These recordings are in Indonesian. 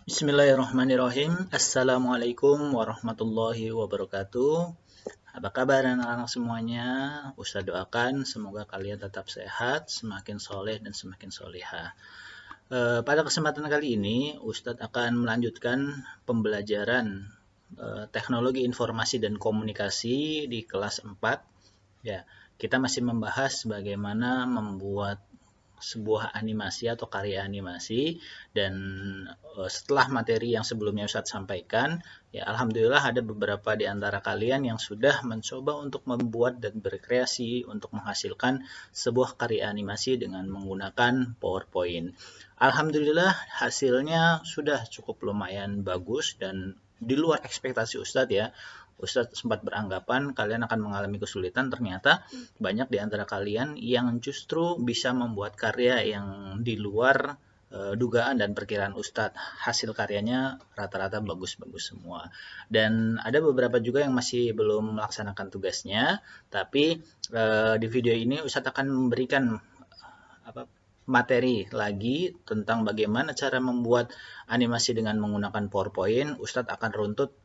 Bismillahirrahmanirrahim. Assalamualaikum warahmatullahi wabarakatuh. Apa kabar anak-anak semuanya? Ustadz doakan semoga kalian tetap sehat, semakin soleh dan semakin soleha. Pada kesempatan kali ini, Ustadz akan melanjutkan pembelajaran teknologi informasi dan komunikasi di kelas 4. Ya, kita masih membahas bagaimana membuat sebuah animasi atau karya animasi, dan setelah materi yang sebelumnya Ustadz sampaikan, ya alhamdulillah ada beberapa di antara kalian yang sudah mencoba untuk membuat dan berkreasi untuk menghasilkan sebuah karya animasi dengan menggunakan PowerPoint. Alhamdulillah hasilnya sudah cukup lumayan bagus dan di luar ekspektasi Ustadz ya. Ustadz sempat beranggapan kalian akan mengalami kesulitan, ternyata banyak di antara kalian yang justru bisa membuat karya yang di luar dugaan dan perkiraan Ustadz. Hasil karyanya rata-rata bagus-bagus semua. Dan ada beberapa juga yang masih belum melaksanakan tugasnya, tapi di video ini Ustadz akan memberikan materi lagi tentang bagaimana cara membuat animasi dengan menggunakan PowerPoint. Ustadz akan runtut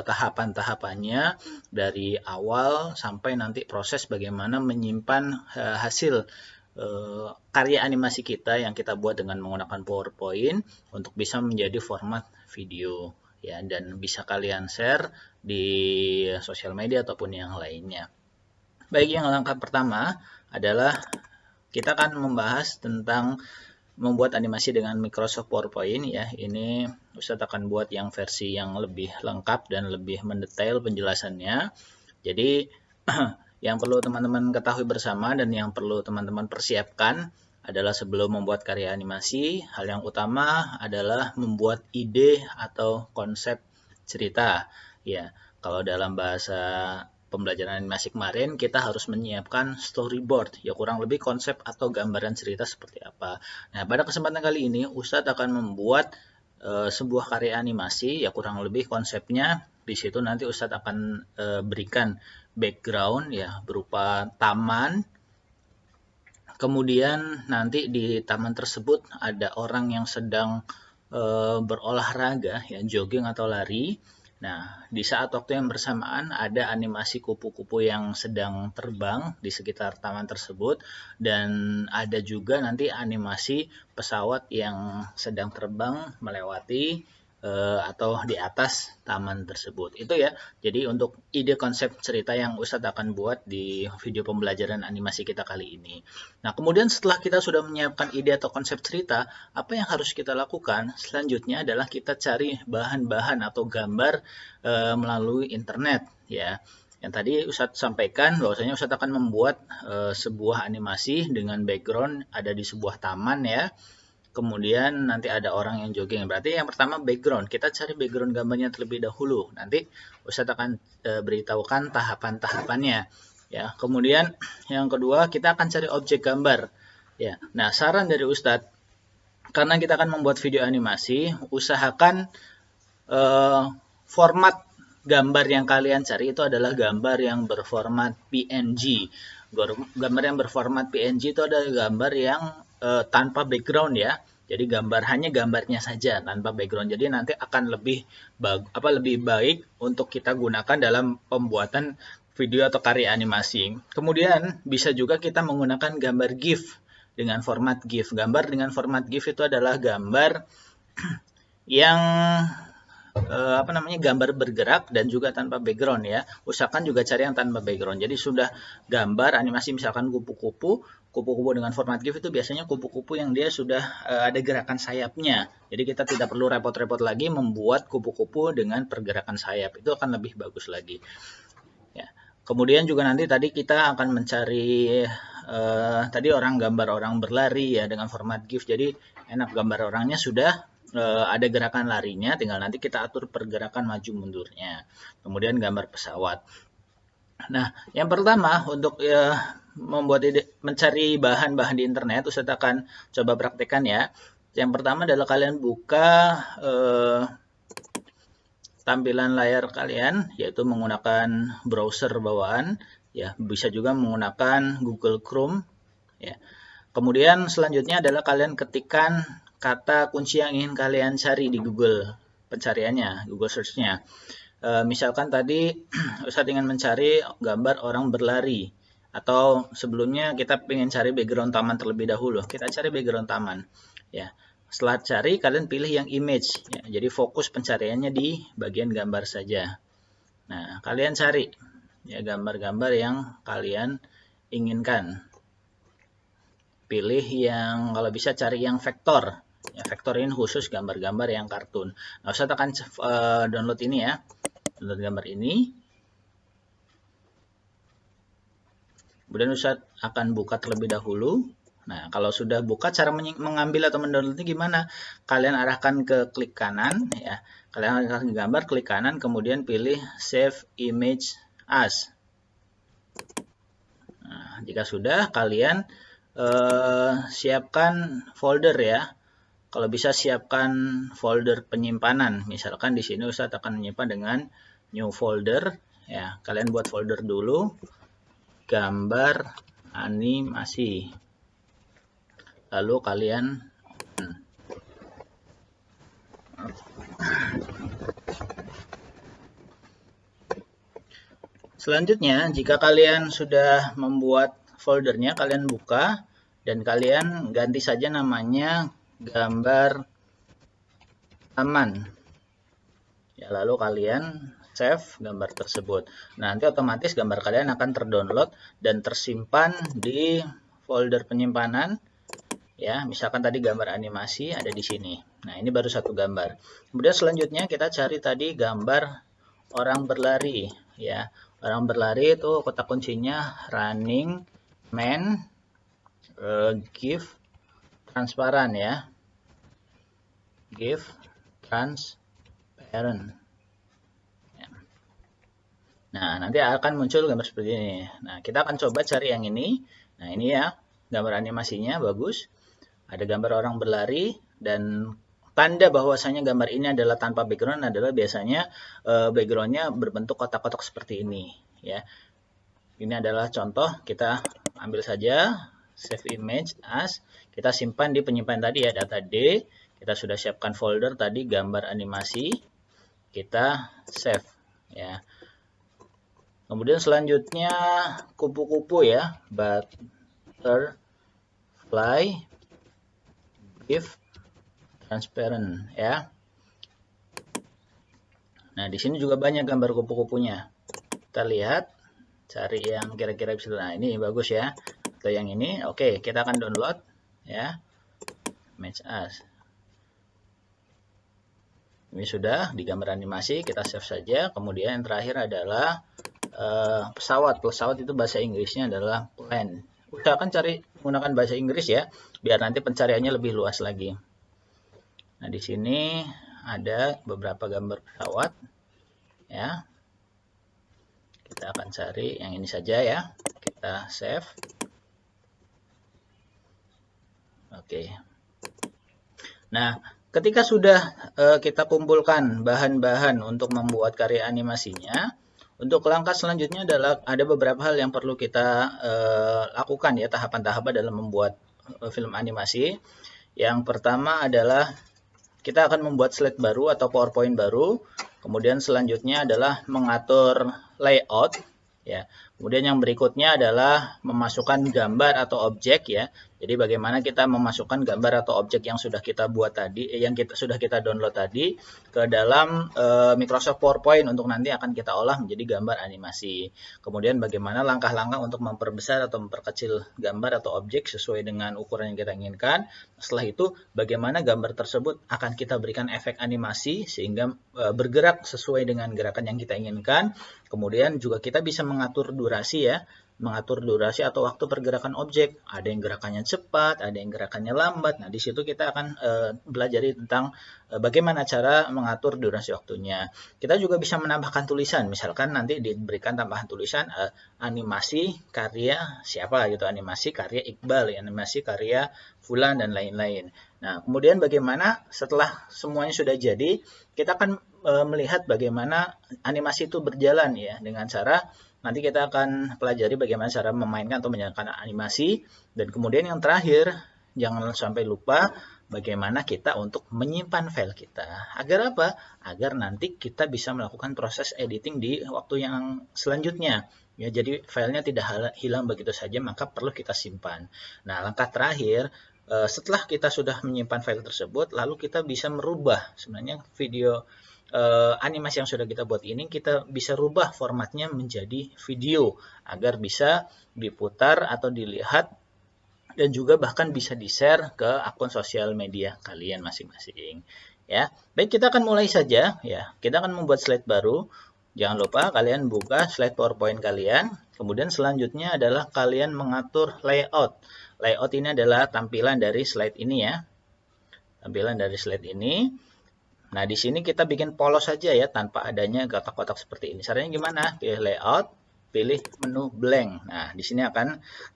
tahapan-tahapannya dari awal sampai nanti proses bagaimana menyimpan hasil karya animasi kita yang kita buat dengan menggunakan PowerPoint untuk bisa menjadi format video ya, dan bisa kalian share di sosial media ataupun yang lainnya. Baik, yang langkah pertama adalah kita akan membahas tentang membuat animasi dengan Microsoft PowerPoint ya. Ini Ustadz akan buat yang versi yang lebih lengkap dan lebih mendetail penjelasannya. Jadi yang perlu teman-teman ketahui bersama dan yang perlu teman-teman persiapkan adalah sebelum membuat karya animasi, hal yang utama adalah membuat ide atau konsep cerita. Ya, kalau dalam bahasa pembelajaran animasi kemarin, kita harus menyiapkan storyboard, ya kurang lebih konsep atau gambaran cerita seperti apa. Nah, pada kesempatan kali ini, Ustadz akan membuat sebuah karya animasi, ya kurang lebih konsepnya. Di situ nanti Ustadz akan berikan background, ya berupa taman. Kemudian nanti di taman tersebut ada orang yang sedang berolahraga, ya jogging atau lari. Nah, di saat waktu yang bersamaan ada animasi kupu-kupu yang sedang terbang di sekitar taman tersebut, dan ada juga nanti animasi pesawat yang sedang terbang melewati atau di atas taman tersebut. Itu ya. Jadi untuk ide konsep cerita yang Ustadz akan buat di video pembelajaran animasi kita kali ini. Nah, kemudian setelah kita sudah menyiapkan ide atau konsep cerita, apa yang harus kita lakukan? Selanjutnya adalah kita cari bahan-bahan atau gambar melalui internet ya. Yang tadi Ustadz sampaikan bahwasanya Ustadz akan membuat sebuah animasi dengan background ada di sebuah taman ya. Kemudian nanti ada orang yang jogging. Berarti yang pertama background. Kita cari background gambarnya terlebih dahulu. Nanti Ustadz akan beritahukan tahapan-tahapannya. Ya, kemudian yang kedua kita akan cari objek gambar. Ya, nah saran dari Ustadz, karena kita akan membuat video animasi, usahakan format gambar yang kalian cari itu adalah gambar yang berformat PNG. Gambar yang berformat PNG itu adalah gambar yang tanpa background ya. Jadi hanya gambarnya saja tanpa background. Jadi nanti akan lebih baik untuk kita gunakan dalam pembuatan video atau karya animasi. Kemudian bisa juga kita menggunakan gambar GIF dengan format GIF. Gambar dengan format GIF itu adalah gambar yang gambar bergerak dan juga tanpa background ya. Usahakan juga cari yang tanpa background. Jadi sudah gambar animasi misalkan kupu-kupu dengan format GIF itu biasanya kupu-kupu yang dia sudah ada gerakan sayapnya. Jadi kita tidak perlu repot-repot lagi membuat kupu-kupu dengan pergerakan sayap. Itu akan lebih bagus lagi. Ya. Kemudian juga nanti tadi kita akan mencari tadi gambar orang berlari ya dengan format GIF. Jadi enak, gambar orangnya sudah ada gerakan larinya, tinggal nanti kita atur pergerakan maju mundurnya. Kemudian gambar pesawat. Nah, yang pertama untuk mencari bahan-bahan di internet, Ustadz akan coba praktekkan ya. Yang pertama adalah kalian buka tampilan layar kalian, yaitu menggunakan browser bawaan, ya bisa juga menggunakan Google Chrome, ya. Kemudian selanjutnya adalah kalian ketikkan kata kunci yang ingin kalian cari di Google pencariannya, Google Search-nya. Misalkan tadi Ustadz ingin mencari gambar orang berlari, atau sebelumnya kita ingin cari background taman terlebih dahulu, kita cari background taman. Ya, setelah cari kalian pilih yang image. Ya, jadi fokus pencariannya di bagian gambar saja. Nah, kalian cari ya gambar-gambar yang kalian inginkan. Pilih yang kalau bisa cari yang vektor. Ya, vektor ini khusus gambar-gambar yang kartun. Nah, Ustadz akan download ini ya. Download gambar ini. Kemudian Ustadz akan buka terlebih dahulu. Nah, kalau sudah buka, cara mengambil atau mendownloadnya gimana? Kalian arahkan ke klik kanan ya. Kalian arahkan ke gambar, klik kanan, kemudian pilih Save Image As. Nah, jika sudah, kalian siapkan folder ya. Kalau bisa siapkan folder penyimpanan. Misalkan di sini Ustadz akan menyimpan dengan new folder ya. Kalian buat folder dulu, gambar animasi. Lalu kalian selanjutnya, jika kalian sudah membuat foldernya, kalian buka dan kalian ganti saja namanya gambar taman. Ya, lalu kalian save gambar tersebut. Nah, nanti otomatis gambar kalian akan terdownload dan tersimpan di folder penyimpanan. Ya, misalkan tadi gambar animasi ada di sini. Nah, ini baru satu gambar. Kemudian selanjutnya kita cari tadi gambar orang berlari. Ya, orang berlari itu kotak kuncinya running man give transparan ya. Give transparent. Ya. Nah, nanti akan muncul gambar seperti ini. Nah, kita akan coba cari yang ini. Nah, ini ya, gambar animasinya bagus. Ada gambar orang berlari, dan tanda bahwasanya gambar ini adalah tanpa background adalah biasanya backgroundnya berbentuk kotak-kotak seperti ini. Ya, ini adalah contoh. Kita ambil saja, save image as, kita simpan di penyimpanan tadi ya, data D. Kita sudah siapkan folder tadi gambar animasi, kita save ya. Kemudian selanjutnya kupu-kupu ya, butterfly give transparent ya. Nah, di sini juga banyak gambar kupu-kupunya. Kita lihat, cari yang kira-kira bisa. Nah, ini bagus ya. Atau yang ini. Oke, kita akan download ya. Match as. Ini sudah di gambar animasi, kita save saja. Kemudian yang terakhir adalah pesawat. Pesawat itu bahasa Inggrisnya adalah plane. Usahakan cari menggunakan bahasa Inggris ya, biar nanti pencariannya lebih luas lagi. Nah, di sini ada beberapa gambar pesawat ya. Kita akan cari yang ini saja ya. Kita save. Oke. Nah, ketika sudah kita kumpulkan bahan-bahan untuk membuat karya animasinya, untuk langkah selanjutnya adalah ada beberapa hal yang perlu kita lakukan ya, tahapan-tahapan dalam membuat film animasi. Yang pertama adalah kita akan membuat slide baru atau PowerPoint baru. Kemudian selanjutnya adalah mengatur layout ya. Kemudian yang berikutnya adalah memasukkan gambar atau objek ya. Jadi bagaimana kita memasukkan gambar atau objek yang sudah kita buat tadi, yang sudah kita download tadi ke dalam Microsoft PowerPoint untuk nanti akan kita olah menjadi gambar animasi. Kemudian bagaimana langkah-langkah untuk memperbesar atau memperkecil gambar atau objek sesuai dengan ukuran yang kita inginkan. Setelah itu bagaimana gambar tersebut akan kita berikan efek animasi sehingga bergerak sesuai dengan gerakan yang kita inginkan. Kemudian juga kita bisa mengatur durasi ya, mengatur durasi atau waktu pergerakan objek. Ada yang gerakannya cepat, ada yang gerakannya lambat. Nah, di situ kita akan belajar tentang bagaimana cara mengatur durasi waktunya. Kita juga bisa menambahkan tulisan. Misalkan nanti diberikan tambahan tulisan animasi karya siapa gitu, animasi karya Iqbal, animasi karya Fulan dan lain-lain. Nah, kemudian bagaimana setelah semuanya sudah jadi, kita akan melihat bagaimana animasi itu berjalan ya, dengan cara nanti kita akan pelajari bagaimana cara memainkan atau menjalankan animasi. Dan kemudian yang terakhir, jangan sampai lupa bagaimana kita untuk menyimpan file kita. Agar apa? Agar nanti kita bisa melakukan proses editing di waktu yang selanjutnya. Ya, jadi filenya tidak hilang begitu saja, maka perlu kita simpan. Nah, langkah terakhir, setelah kita sudah menyimpan file tersebut, lalu kita bisa merubah sebenarnya video animasi yang sudah kita buat ini, kita bisa rubah formatnya menjadi video agar bisa diputar atau dilihat dan juga bahkan bisa di-share ke akun sosial media kalian masing-masing. Ya, baik, kita akan mulai saja. Ya, kita akan membuat slide baru. Jangan lupa kalian buka slide PowerPoint kalian. Kemudian selanjutnya adalah kalian mengatur layout. Layout ini adalah tampilan dari slide ini ya. Tampilan dari slide ini. Nah, di sini kita bikin polos saja ya, tanpa adanya kotak-kotak seperti ini. Caranya gimana? Pilih layout, pilih menu blank. Nah, di sini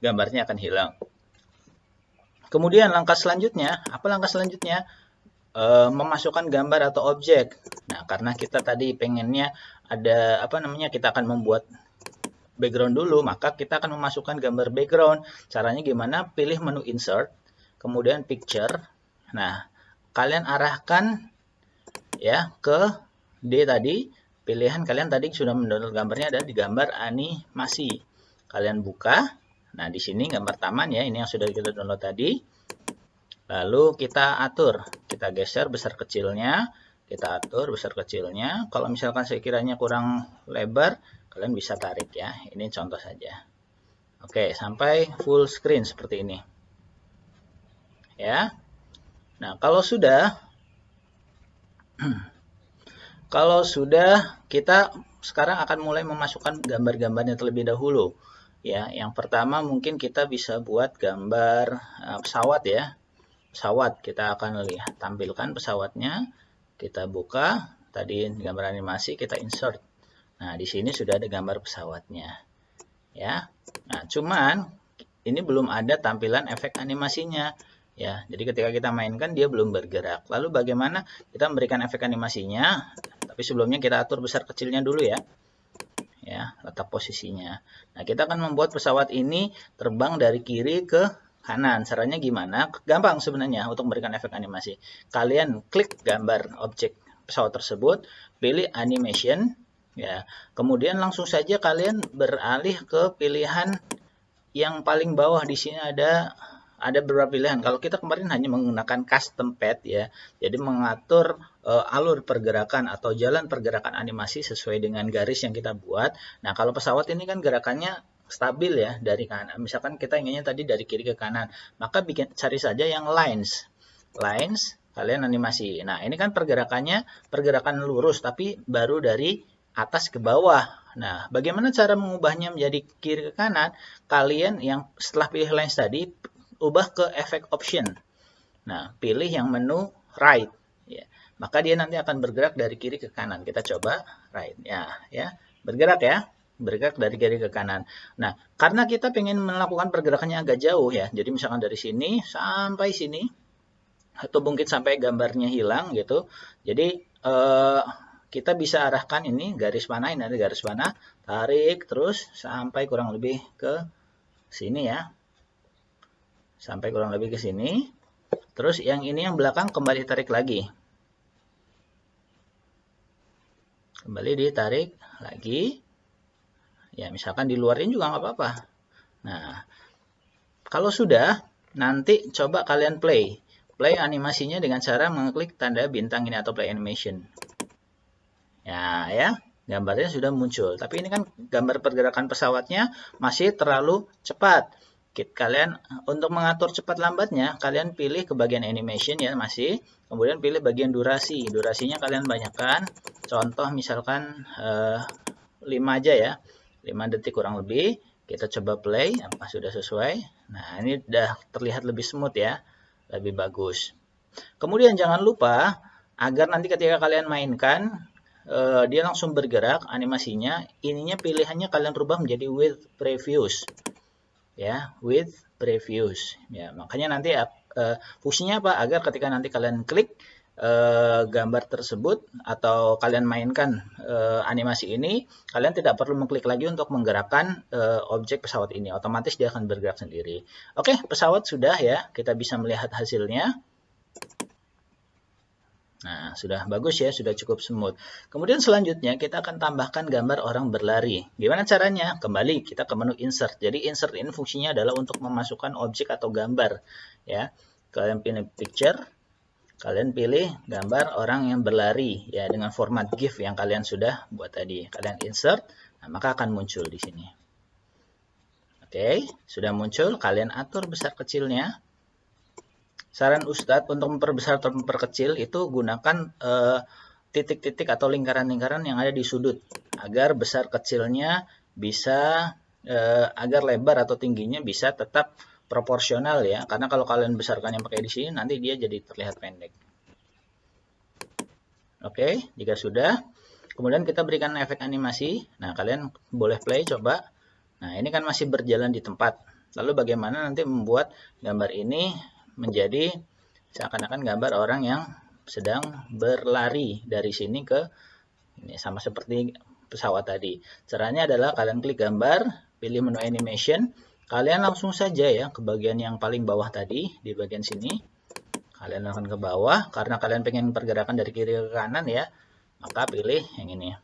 gambarnya akan hilang. Kemudian langkah selanjutnya, apa langkah selanjutnya? Memasukkan gambar atau objek. Nah, karena kita tadi pengennya ada kita akan membuat background dulu, maka kita akan memasukkan gambar background. Caranya gimana? Pilih menu insert, kemudian picture. Nah, kalian arahkan ya ke D tadi. Pilihan kalian tadi sudah mendownload gambarnya ada di gambar animasi. Kalian buka. Nah, di sini gambar taman ya, ini yang sudah kita download tadi. Lalu kita atur, kita geser besar kecilnya, kita atur besar kecilnya. Kalau misalkan sekiranya kurang lebar, kalian bisa tarik ya. Ini contoh saja. Oke, sampai full screen seperti ini. Ya. Nah, kalau sudah kita sekarang akan mulai memasukkan gambar-gambarnya terlebih dahulu. Ya, yang pertama mungkin kita bisa buat gambar pesawat ya. Pesawat, kita akan tampilkan pesawatnya, kita buka, tadi gambar animasi, kita insert. Nah, di sini sudah ada gambar pesawatnya. Ya. Nah, cuman ini belum ada tampilan efek animasinya. Ya, jadi ketika kita mainkan dia belum bergerak. Lalu bagaimana kita memberikan efek animasinya? Tapi sebelumnya kita atur besar kecilnya dulu ya. Ya, letak posisinya. Nah, kita akan membuat pesawat ini terbang dari kiri ke kanan. Caranya gimana? Gampang sebenarnya untuk memberikan efek animasi. Kalian klik gambar objek pesawat tersebut, pilih animation, ya. Kemudian langsung saja kalian beralih ke pilihan yang paling bawah. Di sini ada beberapa pilihan. Kalau kita kemarin hanya menggunakan custom path ya, jadi mengatur alur pergerakan atau jalan pergerakan animasi sesuai dengan garis yang kita buat. Nah, kalau pesawat ini kan gerakannya stabil ya dari kanan. Misalkan kita inginnya tadi dari kiri ke kanan, maka cari saja yang lines. Lines, kalian animasi. Nah, ini kan pergerakan lurus tapi baru dari atas ke bawah. Nah, bagaimana cara mengubahnya menjadi kiri ke kanan? Kalian yang setelah pilih lines tadi, ubah ke effect option. Nah, pilih yang menu right. Ya. Maka dia nanti akan bergerak dari kiri ke kanan. Kita coba right. Ya, bergerak ya. Bergerak dari kiri ke kanan. Nah, karena kita pengen melakukan pergerakannya agak jauh ya. Jadi misalkan dari sini sampai sini, atau mungkin sampai gambarnya hilang gitu. Jadi kita bisa arahkan ini garis mana, ini ada garis mana, tarik terus sampai kurang lebih ke sini ya. Sampai kurang lebih ke sini. Terus yang ini yang belakang kembali tarik lagi. Kembali ditarik lagi. Ya, misalkan di luar ini juga nggak apa-apa. Nah, kalau sudah, nanti coba kalian play. Play animasinya dengan cara mengklik tanda bintang ini atau play animation. Ya, gambarnya sudah muncul. Tapi ini kan gambar pergerakan pesawatnya masih terlalu cepat. Kalian untuk mengatur cepat lambatnya, kalian pilih ke bagian animation ya masih. Kemudian pilih bagian durasi. Durasinya kalian banyakkan. Contoh misalkan 5 aja ya. 5 detik kurang lebih. Kita coba play, apa sudah sesuai. Nah, ini sudah terlihat lebih smooth ya, lebih bagus. Kemudian jangan lupa, agar nanti ketika kalian mainkan, dia langsung bergerak animasinya, ininya pilihannya kalian rubah menjadi with previews. Ya, with previews. Ya, makanya nanti fungsinya apa? Agar ketika nanti kalian klik gambar tersebut atau kalian mainkan animasi ini, kalian tidak perlu mengklik lagi untuk menggerakkan objek pesawat ini, otomatis dia akan bergerak sendiri. Oke, pesawat sudah ya, kita bisa melihat hasilnya. Nah, sudah bagus ya, sudah cukup smooth. Kemudian selanjutnya kita akan tambahkan gambar orang berlari. Gimana caranya? Kembali kita ke menu insert. Jadi insert ini fungsinya adalah untuk memasukkan objek atau gambar. Ya, kalian pilih picture, kalian pilih gambar orang yang berlari ya dengan format GIF yang kalian sudah buat tadi. Kalian insert, nah, maka akan muncul di sini. Oke, sudah muncul. Kalian atur besar kecilnya. Saran Ustadz untuk memperbesar atau memperkecil itu gunakan titik-titik atau lingkaran-lingkaran yang ada di sudut agar besar kecilnya bisa agar lebar atau tingginya bisa tetap proporsional ya. Karena kalau kalian besarkan yang pakai di sini nanti dia jadi terlihat pendek. Oke, jika sudah, kemudian kita berikan efek animasi. Nah, kalian boleh play coba. Nah, ini kan masih berjalan di tempat. Lalu bagaimana nanti membuat gambar ini menjadi seakan-akan gambar orang yang sedang berlari dari sini ke ini, sama seperti pesawat tadi. Caranya adalah kalian klik gambar, pilih menu animation, kalian langsung saja ya ke bagian yang paling bawah tadi, di bagian sini. Kalian akan ke bawah, karena kalian pengen pergerakan dari kiri ke kanan ya, maka pilih yang ini.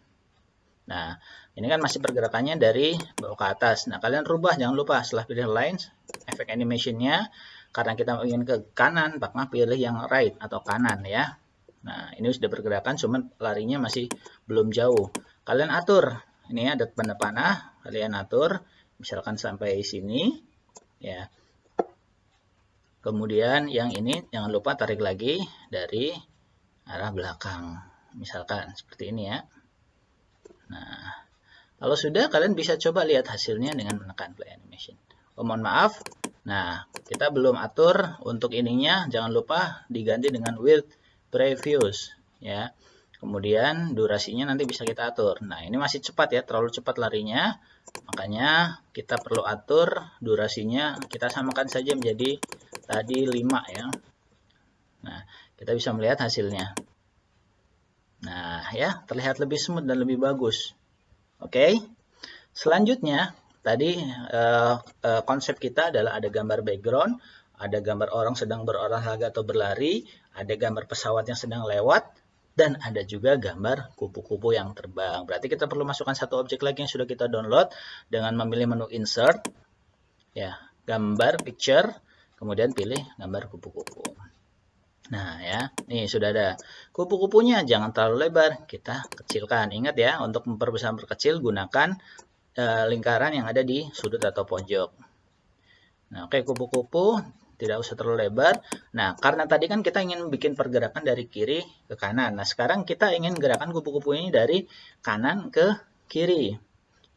Nah, ini kan masih pergerakannya dari bawah ke atas. Nah, kalian rubah, jangan lupa setelah pilih lines, efek animation-nya, karena kita ingin ke kanan, maka pilih yang right atau kanan ya. Nah, ini sudah bergerakan, cuman larinya masih belum jauh. Kalian atur, ini ada tanda panah, kalian atur, misalkan sampai sini, ya. Kemudian yang ini jangan lupa tarik lagi dari arah belakang, misalkan seperti ini ya. Nah, kalau sudah, kalian bisa coba lihat hasilnya dengan menekan play animation. Oh, mohon maaf. Nah, kita belum atur untuk ininya, jangan lupa diganti dengan with previous ya. Kemudian durasinya nanti bisa kita atur. Nah, ini masih cepat ya, terlalu cepat larinya. Makanya kita perlu atur durasinya, kita samakan saja menjadi tadi 5 ya. Nah, kita bisa melihat hasilnya. Nah, ya, terlihat lebih smooth dan lebih bagus. Oke. Selanjutnya, tadi konsep kita adalah ada gambar background, ada gambar orang sedang berolahraga atau berlari, ada gambar pesawat yang sedang lewat, dan ada juga gambar kupu-kupu yang terbang. Berarti kita perlu masukkan satu objek lagi yang sudah kita download dengan memilih menu insert, ya, gambar picture, kemudian pilih gambar kupu-kupu. Nah ya, nih sudah ada kupu-kupunya, jangan terlalu lebar, kita kecilkan. Ingat ya, untuk memperbesar memperkecil gunakan lingkaran yang ada di sudut atau pojok. Nah, oke, kupu-kupu tidak usah terlalu lebar. Nah, karena tadi kan kita ingin bikin pergerakan dari kiri ke kanan. Nah, sekarang kita ingin gerakan kupu-kupu ini dari kanan ke kiri.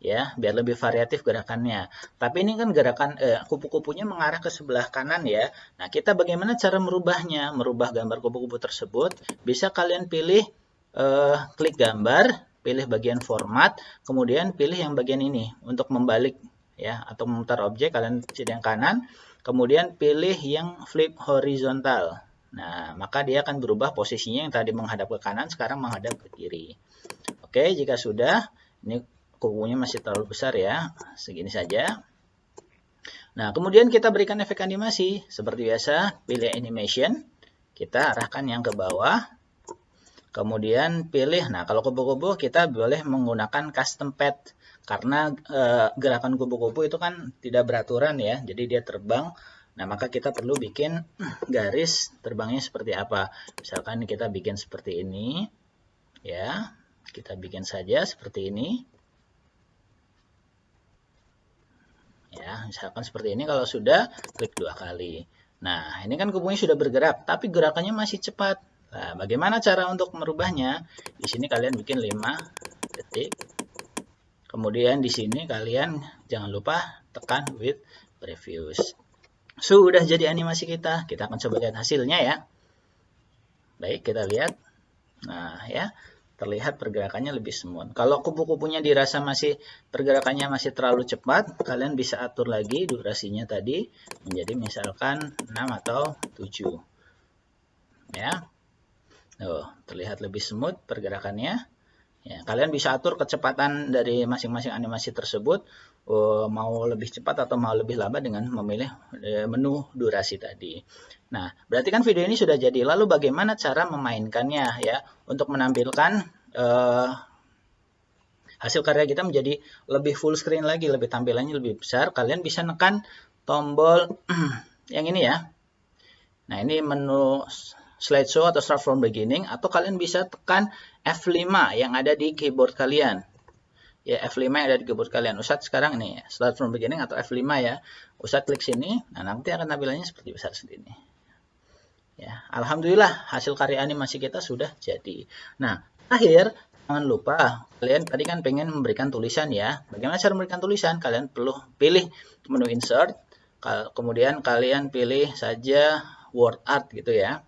Ya, biar lebih variatif gerakannya. Tapi ini kan gerakan kupu-kupunya mengarah ke sebelah kanan ya. Nah, kita bagaimana cara merubahnya? Merubah gambar kupu-kupu tersebut, bisa kalian pilih klik gambar, pilih bagian format, kemudian pilih yang bagian ini untuk membalik ya atau memutar objek, kalian pilih yang kanan, kemudian pilih yang flip horizontal. Nah, maka dia akan berubah posisinya yang tadi menghadap ke kanan, sekarang menghadap ke kiri. Oke, jika sudah, ini kupunya masih terlalu besar ya, segini saja. Nah, kemudian kita berikan efek animasi. Seperti biasa, pilih animation, kita arahkan yang ke bawah. Kemudian pilih, nah kalau kupu-kupu kita boleh menggunakan custom path. Karena gerakan kupu-kupu itu kan tidak beraturan ya, jadi dia terbang. Nah, maka kita perlu bikin garis terbangnya seperti apa. Misalkan kita bikin seperti ini, ya, kita bikin saja seperti ini. Ya, misalkan seperti ini, kalau sudah, klik 2 kali. Nah, ini kan kupunya sudah bergerak, tapi gerakannya masih cepat. Nah, bagaimana cara untuk merubahnya? Di sini kalian bikin 5 detik. Kemudian di sini kalian jangan lupa tekan with previous. Sudah jadi animasi kita. Kita akan coba lihat hasilnya ya. Baik, kita lihat. Nah, ya, terlihat pergerakannya lebih smooth. Kalau kupu-kupunya dirasa masih pergerakannya masih terlalu cepat, kalian bisa atur lagi durasinya tadi menjadi misalkan 6 atau 7. Ya. Terlihat lebih smooth pergerakannya. Ya, kalian bisa atur kecepatan dari masing-masing animasi tersebut, mau lebih cepat atau mau lebih lambat dengan memilih menu durasi tadi. Nah, berarti kan video ini sudah jadi. Lalu bagaimana cara memainkannya ya untuk menampilkan hasil karya kita menjadi lebih full screen lagi, lebih tampilannya lebih besar? Kalian bisa nekan tombol yang ini ya. Nah, ini menu slideshow atau start from beginning, atau kalian bisa tekan F5 yang ada di keyboard kalian. Ya, F5 yang ada di keyboard kalian. Ustadz sekarang nih, start from beginning atau F5 ya. Ustadz klik sini, nah nanti akan tampilannya seperti besar segini. Ya, alhamdulillah hasil karya animasi kita sudah jadi. Nah, akhir jangan lupa kalian tadi kan pengen memberikan tulisan ya. Bagaimana cara memberikan tulisan? Kalian perlu pilih menu insert, kemudian kalian pilih saja word art gitu ya,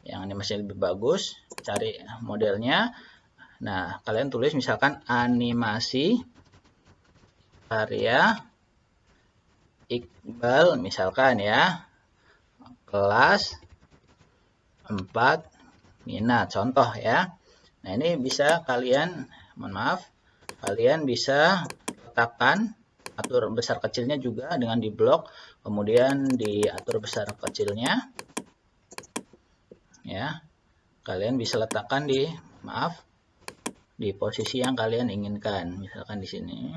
yang animasinya lebih bagus, cari modelnya. Nah, kalian tulis misalkan animasi karya Iqbal misalkan ya, kelas 4 Mina, contoh ya. Nah, ini bisa kalian, mohon maaf, kalian bisa letakkan, atur besar kecilnya juga dengan di blok, kemudian diatur besar kecilnya. Ya, kalian bisa letakkan di, maaf, di posisi yang kalian inginkan, misalkan di sini.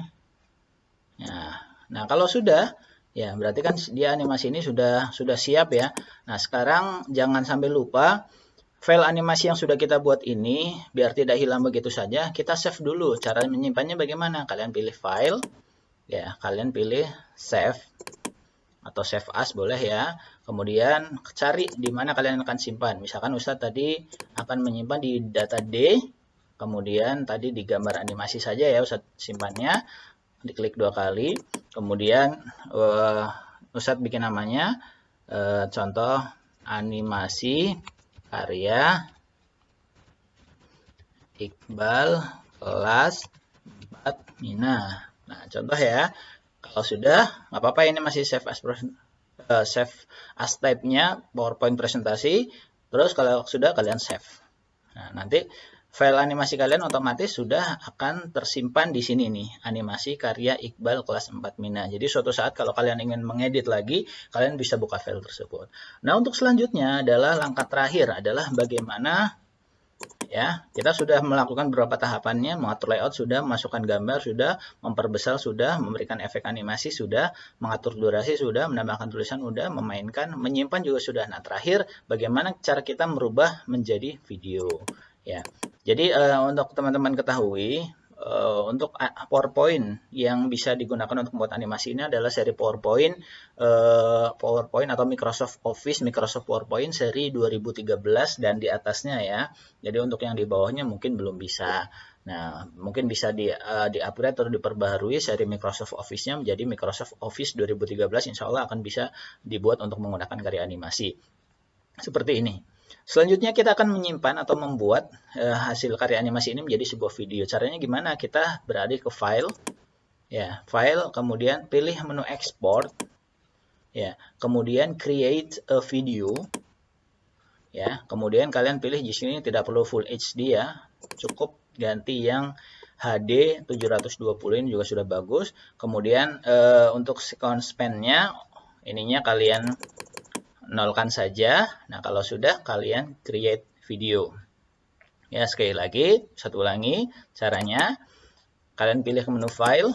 Nah, kalau sudah, ya berarti kan dia animasi ini sudah siap ya. Nah, sekarang jangan sampai lupa file animasi yang sudah kita buat ini, biar tidak hilang begitu saja, kita save dulu. Cara menyimpannya bagaimana? Kalian pilih file, ya, kalian pilih save atau save as boleh ya. Kemudian cari di mana kalian akan simpan. Misalkan Ustadz tadi akan menyimpan di data D, kemudian tadi di gambar animasi saja ya Ustadz simpannya. Diklik 2 kali, kemudian Ustadz bikin namanya, contoh animasi karya Iqbal kelas 4 Mina. Nah, contoh ya. Kalau sudah, nggak apa-apa, ini masih save as type-nya PowerPoint presentasi. Terus kalau sudah, kalian save. Nah, nanti file animasi kalian otomatis sudah akan tersimpan di sini nih, animasi karya Iqbal kelas 4 Mina. Jadi suatu saat kalau kalian ingin mengedit lagi, kalian bisa buka file tersebut. Nah, untuk selanjutnya adalah langkah terakhir adalah bagaimana ya, kita sudah melakukan beberapa tahapannya, mengatur layout sudah, memasukkan gambar sudah, memperbesar sudah, memberikan efek animasi sudah, mengatur durasi sudah, menambahkan tulisan sudah, memainkan, menyimpan juga sudah. Nah, terakhir bagaimana cara kita merubah menjadi video ya. Jadi untuk teman-teman ketahui, untuk PowerPoint yang bisa digunakan untuk membuat animasi ini adalah seri PowerPoint atau Microsoft Office, Microsoft PowerPoint seri 2013 dan di atasnya ya. Jadi untuk yang di bawahnya mungkin belum bisa. Nah, mungkin bisa di-upgrade atau diperbaharui seri Microsoft Office-nya menjadi Microsoft Office 2013. Insya Allah akan bisa dibuat untuk menggunakan karya animasi. Seperti ini. Selanjutnya kita akan menyimpan atau membuat hasil karya animasi ini menjadi sebuah video. Caranya gimana? Kita beralih ke file, ya, file, kemudian pilih menu export, ya, kemudian create a video, ya, kemudian kalian pilih di sini tidak perlu full HD ya, cukup ganti yang HD 720 ini juga sudah bagus. Kemudian untuk sequence span-nya, ininya kalian nolkan saja. Nah, kalau sudah kalian create video. Ya, sekali lagi, satu ulangi caranya. Kalian pilih ke menu file,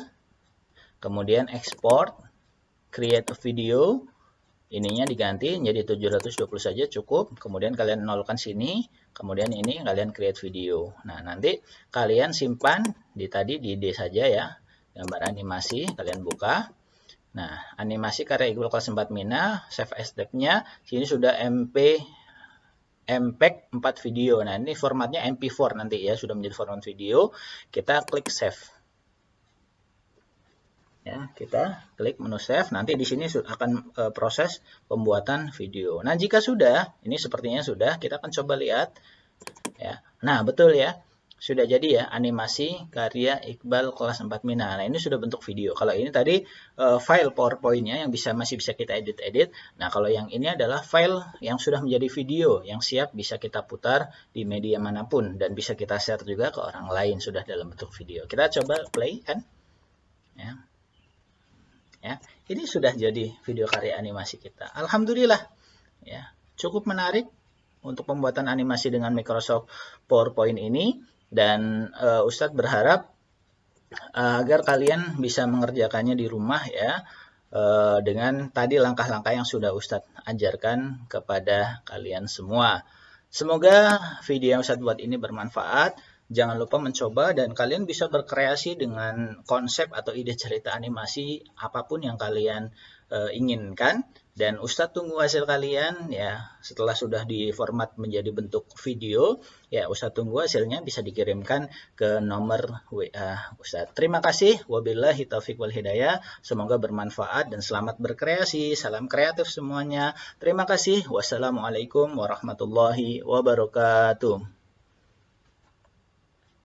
kemudian export, create a video. Ininya diganti menjadi 720 saja cukup. Kemudian kalian nolkan sini, kemudian ini kalian create video. Nah, nanti kalian simpan di D saja ya. Gambar animasi kalian buka. Nah, animasi karya Iqbal kelas 4 Mina, save as type-nya, sini sudah MPEG 4 video. Nah, ini formatnya MP4 nanti ya, sudah menjadi format video. Kita klik save. Ya, kita klik menu save, nanti di sini akan proses pembuatan video. Nah, jika sudah, ini sepertinya sudah, kita akan coba lihat. Ya. Nah, betul ya. Sudah jadi ya animasi karya Iqbal kelas 4 Mina. Nah, ini sudah bentuk video. Kalau ini tadi file PowerPoint-nya yang masih bisa kita edit-edit. Nah, kalau yang ini adalah file yang sudah menjadi video yang siap bisa kita putar di media manapun dan bisa kita share juga ke orang lain sudah dalam bentuk video. Kita coba play kan? Ya. Ya. Ini sudah jadi video karya animasi kita. Alhamdulillah. Ya. Cukup menarik untuk pembuatan animasi dengan Microsoft PowerPoint ini. Dan Ustadz berharap agar kalian bisa mengerjakannya di rumah ya dengan tadi langkah-langkah yang sudah Ustadz ajarkan kepada kalian semua. Semoga video yang Ustadz buat ini bermanfaat. Jangan lupa mencoba dan kalian bisa berkreasi dengan konsep atau ide cerita animasi apapun yang kalian inginkan. Dan Ustadz tunggu hasil kalian ya setelah sudah diformat menjadi bentuk video ya Ustadz tunggu hasilnya bisa dikirimkan ke nomor WA Ustadz. Terima kasih. Wabillahi taufiq wal hidayah. Semoga bermanfaat dan selamat berkreasi. Salam kreatif semuanya. Terima kasih. Wassalamualaikum warahmatullahi wabarakatuh.